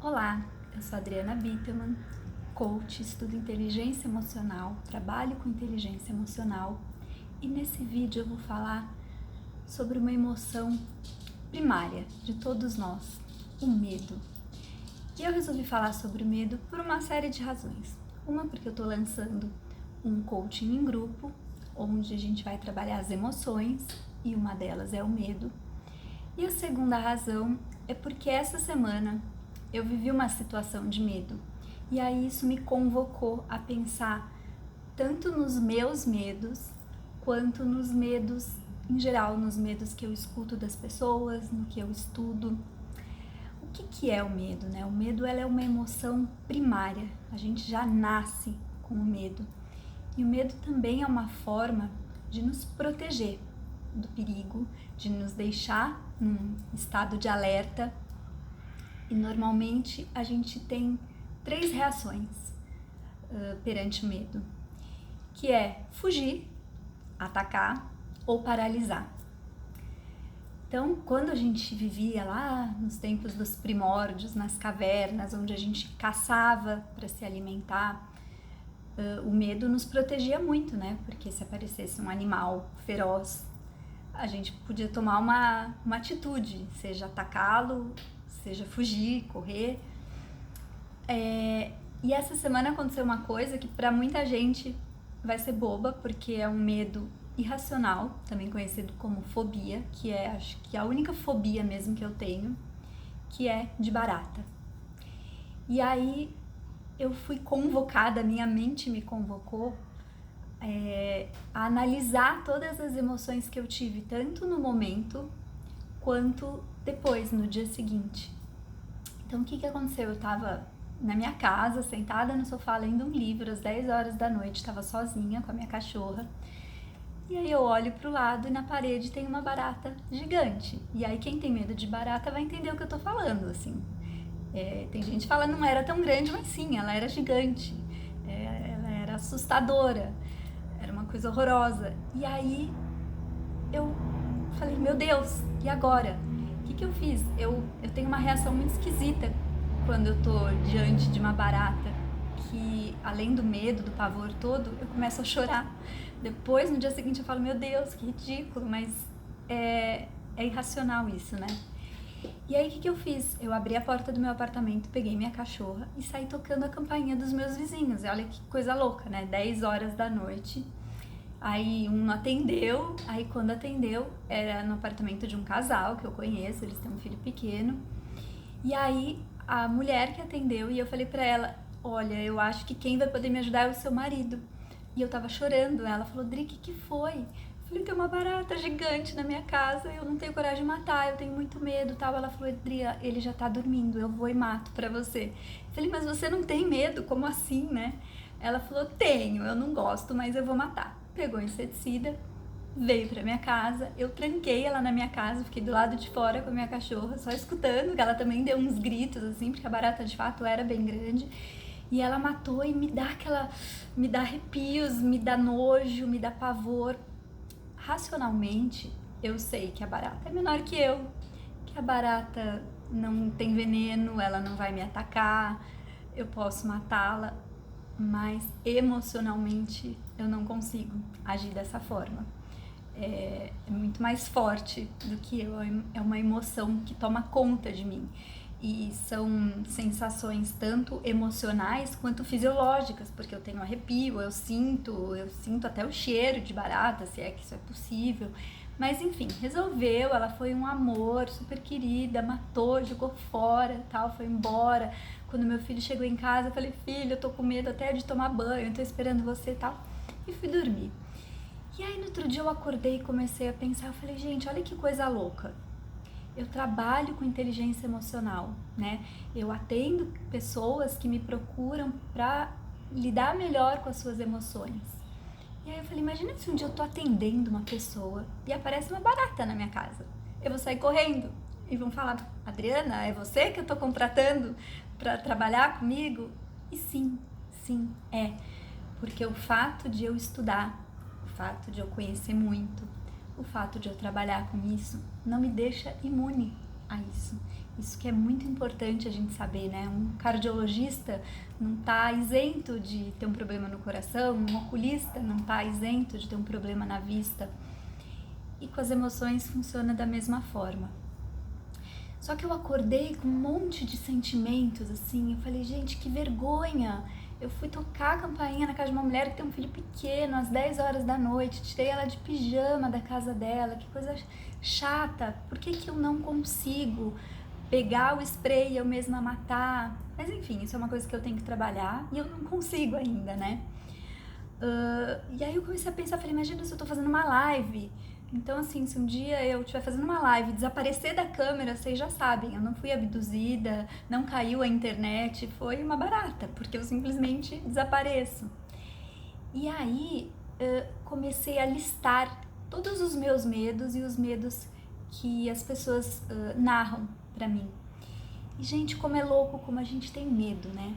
Olá, eu sou Adriana Bitterman, coach, estudo inteligência emocional, trabalho com inteligência emocional e nesse vídeo eu vou falar sobre uma emoção primária de todos nós, o medo. E eu resolvi falar sobre o medo por uma série de razões. Uma porque eu estou lançando um coaching em grupo, onde a gente vai trabalhar as emoções e uma delas é o medo. E a segunda razão é porque essa semana eu vivi uma situação de medo e aí isso me convocou a pensar tanto nos meus medos quanto nos medos em geral, nos medos que eu escuto das pessoas, no que eu estudo. O que é o medo, né? O medo ela é uma emoção primária, a gente já nasce com o medo. E o medo também é uma forma de nos proteger do perigo, de nos deixar num estado de alerta. E normalmente a gente tem 3 reações perante o medo, que é fugir, atacar ou paralisar. Então, quando a gente vivia lá nos tempos dos primórdios, nas cavernas, onde a gente caçava para se alimentar, o medo nos protegia muito, né? Porque se aparecesse um animal feroz, a gente podia tomar uma atitude, seja atacá-lo, seja fugir, correr. E essa semana aconteceu uma coisa que para muita gente vai ser boba, porque é um medo irracional, também conhecido como fobia, que é, acho que a única fobia mesmo que eu tenho, que é de barata. E aí eu fui convocada, minha mente me convocou a analisar todas as emoções que eu tive, tanto no momento quanto depois, no dia seguinte. Então, o que aconteceu? Eu estava na minha casa, sentada no sofá, lendo um livro, às 10 horas da noite, estava sozinha com a minha cachorra. E aí eu olho pro lado e na parede tem uma barata gigante. E aí quem tem medo de barata vai entender o que eu tô falando, assim. Tem gente que fala não era tão grande, mas sim, ela era gigante. Ela era assustadora. Era uma coisa horrorosa. E aí eu falei, meu Deus, e agora? O que eu fiz? Eu tenho uma reação muito esquisita quando eu tô diante de uma barata, que além do medo, do pavor todo, eu começo a chorar. Depois, no dia seguinte, eu falo, meu Deus, que ridículo, mas é irracional isso, né? E aí, o que eu fiz? Eu abri a porta do meu apartamento, peguei minha cachorra e saí tocando a campainha dos meus vizinhos. E olha que coisa louca, né? 10 horas da noite. Aí um atendeu, aí quando atendeu, era no apartamento de um casal que eu conheço, eles têm um filho pequeno. E aí a mulher que atendeu, e eu falei pra ela, olha, eu acho que quem vai poder me ajudar é o seu marido. E eu tava chorando, ela falou, Dri, que foi? Eu falei, tem uma barata gigante na minha casa, eu não tenho coragem de matar, eu tenho muito medo e tal. Ela falou, Dri, ele já tá dormindo, eu vou e mato pra você. Eu falei, mas você não tem medo, como assim, né? Ela falou, tenho, eu não gosto, mas eu vou matar. Pegou inseticida, veio pra minha casa, eu tranquei ela na minha casa, fiquei do lado de fora com a minha cachorra, só escutando, que ela também deu uns gritos, assim, porque a barata de fato era bem grande. E ela matou e me dá arrepios, me dá nojo, me dá pavor. Racionalmente, eu sei que a barata é menor que eu, que a barata não tem veneno, ela não vai me atacar, eu posso matá-la, mas emocionalmente eu não consigo agir dessa forma. É muito mais forte do que eu, é uma emoção que toma conta de mim. E são sensações tanto emocionais quanto fisiológicas, porque eu tenho arrepio, eu sinto até o cheiro de barata, se é que isso é possível. Mas enfim, resolveu, ela foi um amor, super querida, matou, jogou fora, tal, foi embora. Quando meu filho chegou em casa, eu falei, filho, eu tô com medo até de tomar banho, tô esperando você e tal. E fui dormir. E aí no outro dia eu acordei e comecei a pensar, eu falei, gente, olha que coisa louca. Eu trabalho com inteligência emocional, né? Eu atendo pessoas que me procuram para lidar melhor com as suas emoções. E aí eu falei, imagina se um dia eu tô atendendo uma pessoa e aparece uma barata na minha casa. Eu vou sair correndo e vão falar, Adriana, é você que eu tô contratando para trabalhar comigo? E sim, é. Porque o fato de eu estudar, o fato de eu conhecer muito, o fato de eu trabalhar com isso não me deixa imune a isso. Isso que é muito importante a gente saber, né? Um cardiologista não está isento de ter um problema no coração, um oculista não está isento de ter um problema na vista. E com as emoções funciona da mesma forma. Só que eu acordei com um monte de sentimentos, assim, eu falei, gente, que vergonha! Eu fui tocar a campainha na casa de uma mulher que tem um filho pequeno, às 10 horas da noite, tirei ela de pijama da casa dela, que coisa chata, por que eu não consigo pegar o spray e eu mesma matar? Mas enfim, isso é uma coisa que eu tenho que trabalhar e eu não consigo ainda, né? E aí eu comecei a pensar, falei, imagina se eu tô fazendo uma live. Então, assim, se um dia eu estiver fazendo uma live e desaparecer da câmera, vocês já sabem, eu não fui abduzida, não caiu a internet, foi uma barata, porque eu simplesmente desapareço. E aí, comecei a listar todos os meus medos e os medos que as pessoas narram pra mim. E, gente, como é louco, como a gente tem medo, né?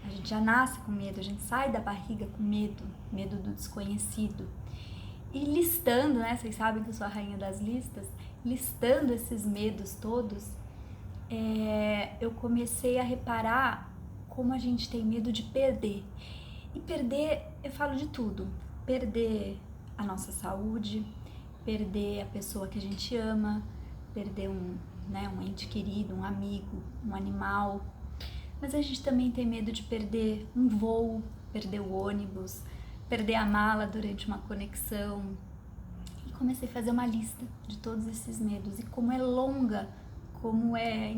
A gente já nasce com medo, a gente sai da barriga com medo, medo do desconhecido. E listando, né, vocês sabem que eu sou a rainha das listas, listando esses medos todos, eu comecei a reparar como a gente tem medo de perder. E perder, eu falo de tudo, perder a nossa saúde, perder a pessoa que a gente ama, perder um ente querido, um amigo, um animal. Mas a gente também tem medo de perder um voo, perder o ônibus, perder a mala durante uma conexão. E comecei a fazer uma lista de todos esses medos. E como é longa, como é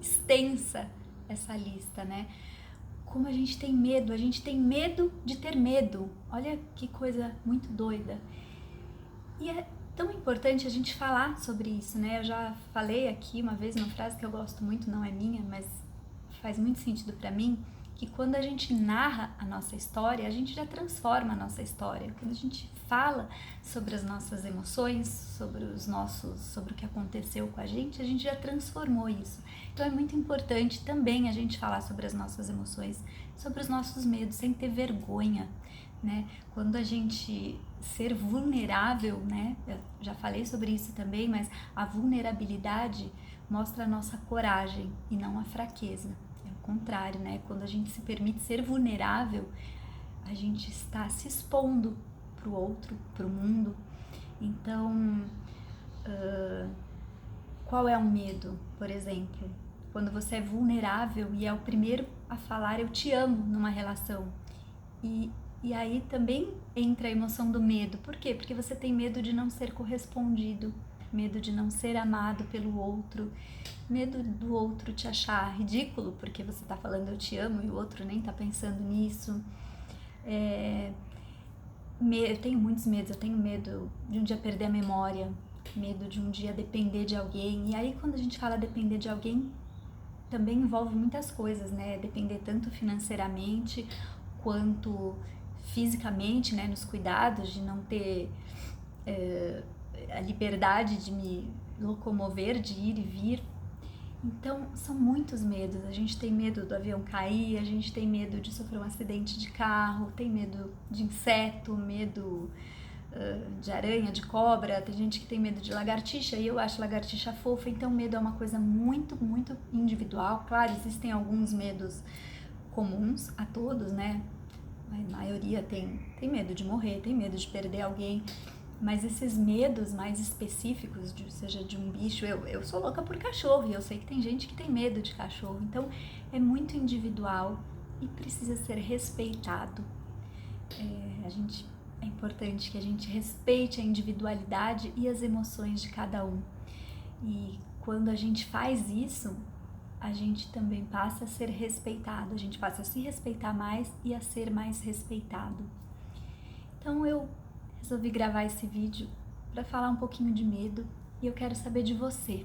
extensa essa lista, né? Como a gente tem medo de ter medo. Olha que coisa muito doida. E é tão importante a gente falar sobre isso, né? Eu já falei aqui uma vez uma frase que eu gosto muito, não é minha, mas faz muito sentido pra mim, que quando a gente narra a nossa história, a gente já transforma a nossa história. Quando a gente fala sobre as nossas emoções, sobre o que aconteceu com a gente já transformou isso. Então é muito importante também a gente falar sobre as nossas emoções, sobre os nossos medos, sem ter vergonha, né? Quando a gente ser vulnerável, né? Eu já falei sobre isso também, mas a vulnerabilidade mostra a nossa coragem e não a fraqueza. Contrário, né? Quando a gente se permite ser vulnerável, a gente está se expondo para o outro, para o mundo. Então, qual é o medo, por exemplo? Quando você é vulnerável e é o primeiro a falar eu te amo numa relação. E aí também entra a emoção do medo. Por quê? Porque você tem medo de não ser correspondido, medo de não ser amado pelo outro, medo do outro te achar ridículo porque você tá falando eu te amo e o outro nem tá pensando nisso. Eu tenho muitos medos, eu tenho medo de um dia perder a memória, medo de um dia depender de alguém. E aí quando a gente fala depender de alguém, também envolve muitas coisas, né? Depender tanto financeiramente quanto fisicamente, né? Nos cuidados, de não ter a liberdade de me locomover, de ir e vir. Então, são muitos medos. A gente tem medo do avião cair, a gente tem medo de sofrer um acidente de carro, tem medo de inseto, medo de aranha, de cobra, tem gente que tem medo de lagartixa e eu acho lagartixa fofa, então medo é uma coisa muito, muito individual. Claro, existem alguns medos comuns a todos, né? A maioria tem medo de morrer, tem medo de perder alguém. Mas esses medos mais específicos, seja de um bicho, eu sou louca por cachorro e eu sei que tem gente que tem medo de cachorro, então é muito individual e precisa ser respeitado. É importante que a gente respeite a individualidade e as emoções de cada um. E quando a gente faz isso, a gente também passa a ser respeitado, a gente passa a se respeitar mais e a ser mais respeitado. Então eu resolvi gravar esse vídeo para falar um pouquinho de medo e eu quero saber de você.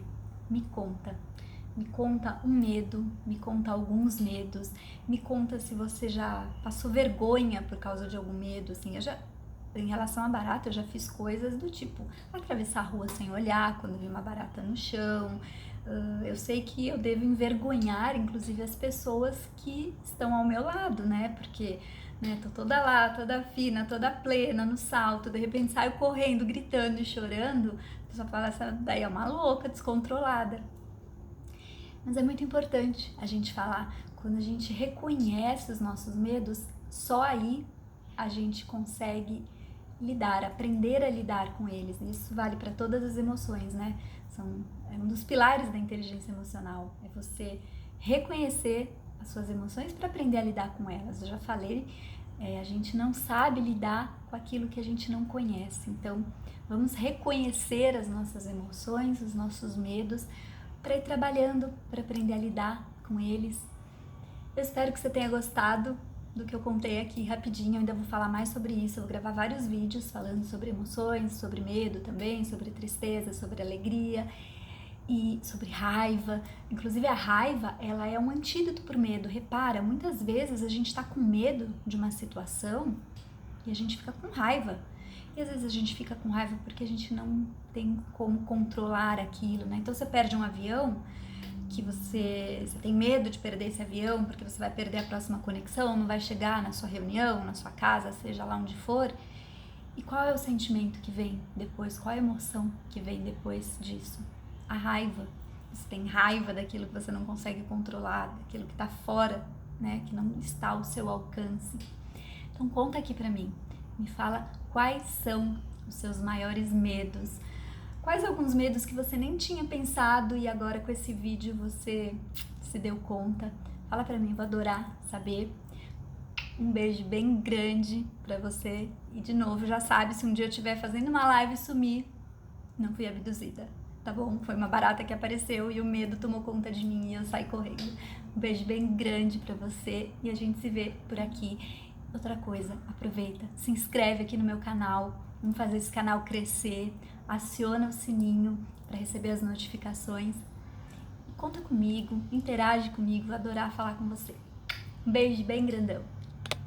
Me conta um medo, me conta alguns medos, me conta se você já passou vergonha por causa de algum medo, assim. Em relação à barata, eu já fiz coisas do tipo atravessar a rua sem olhar quando vi uma barata no chão. Eu sei que eu devo envergonhar, inclusive, as pessoas que estão ao meu lado, né? Porque tô toda lá, toda fina, toda plena, no salto, de repente saio correndo, gritando e chorando, a pessoa fala, essa daí é uma louca, descontrolada. Mas é muito importante a gente falar, quando a gente reconhece os nossos medos, só aí a gente consegue lidar, aprender a lidar com eles. Isso vale para todas as emoções, né? É um dos pilares da inteligência emocional, é você reconhecer as suas emoções para aprender a lidar com elas. Eu já falei, a gente não sabe lidar com aquilo que a gente não conhece. Então, vamos reconhecer as nossas emoções, os nossos medos, para ir trabalhando, para aprender a lidar com eles. Eu espero que você tenha gostado do que eu contei aqui rapidinho. Eu ainda vou falar mais sobre isso, eu vou gravar vários vídeos falando sobre emoções, sobre medo também, sobre tristeza, sobre alegria e sobre raiva. Inclusive a raiva, ela é um antídoto para o medo. Repara, muitas vezes a gente está com medo de uma situação e a gente fica com raiva. E às vezes a gente fica com raiva porque a gente não tem como controlar aquilo, né? Então você perde um avião, que você tem medo de perder esse avião porque você vai perder a próxima conexão, não vai chegar na sua reunião, na sua casa, seja lá onde for. E qual é o sentimento que vem depois? Qual é a emoção que vem depois disso? A raiva. Você tem raiva daquilo que você não consegue controlar, daquilo que está fora, né? Que não está ao seu alcance. Então conta aqui pra mim. Me fala quais são os seus maiores medos. Quais alguns medos que você nem tinha pensado e agora com esse vídeo você se deu conta? Fala pra mim, vou adorar saber. Um beijo bem grande pra você. E de novo, já sabe, se um dia eu estiver fazendo uma live e sumir, não fui abduzida, tá bom? Foi uma barata que apareceu e o medo tomou conta de mim e eu saí correndo. Um beijo bem grande pra você e a gente se vê por aqui. Outra coisa, aproveita, se inscreve aqui no meu canal, vamos fazer esse canal crescer, aciona o sininho para receber as notificações. Conta comigo, interage comigo, vou adorar falar com você. Um beijo bem grandão.